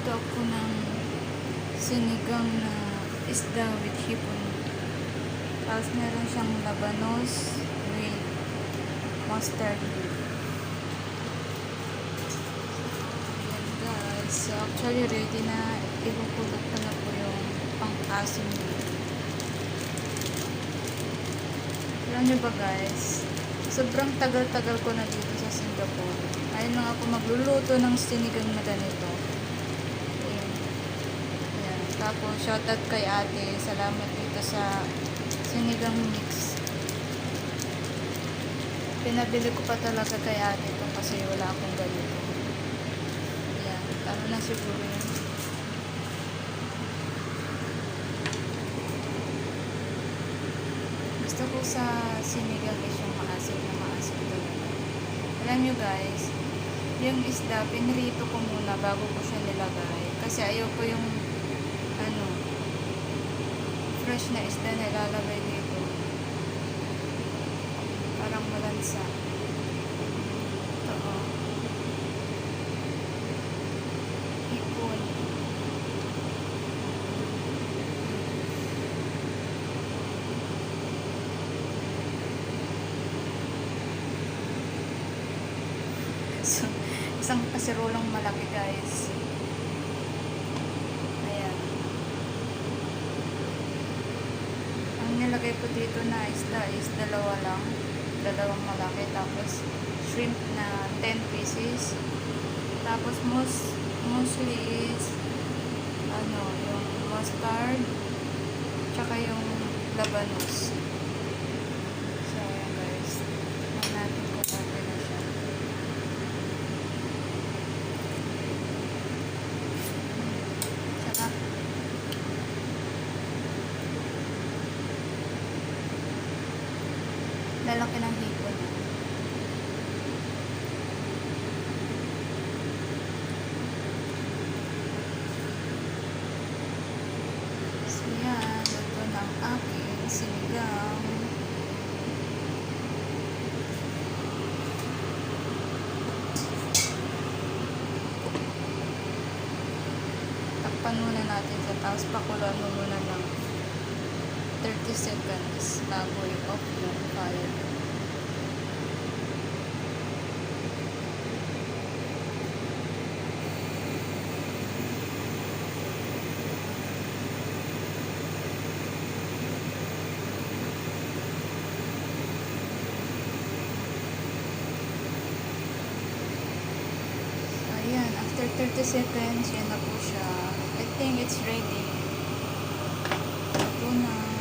Nagluto ako ng sinigang na isda with hipon. Tapos meron siyang labanos with mustard. Ayan guys. So actually ready na. Ihukulog ko na po yung pang-asim niya. Alam nyo ba guys? Sobrang tagal-tagal ko na dito sa Singapore. Ayun lang ako magluluto ng sinigang na ganito. Ayan. Ayan. Tapos shoutout kay ate. Salamat dito sa sinigang mix. Pinabili ko pa talaga kay ate ito kasi wala akong ganito. Ayan. Tama na siguro yun. Gusto ko sa sinigang is yung maasim na maasim talaga. Alam nyo guys, yung isda, pinrito ko muna bago ko siya nilagay. Kasi ayaw ko yung fresh na isda na ilalagay dito. Parang malansa. Ito o. Hipon. So, isang kasirolang malaki guys. Ayan. Ang nilagay ko dito na isda is dalawa lang. Dalawang malaki. Tapos shrimp na 10 pieces. Tapos mostly is yung mustard tsaka yung labanos. So, ayan guys. Tignan natin kung okay na siya. Sarap. Lalaki ng hipon. So yan, ito ng aking sinigang. Takpan muna natin sa tapos pakuluan mo muna ng 30 seconds bago i-off yung fire. Ayan, after 30 seconds, yan na po siya. I think it's ready. Ito na.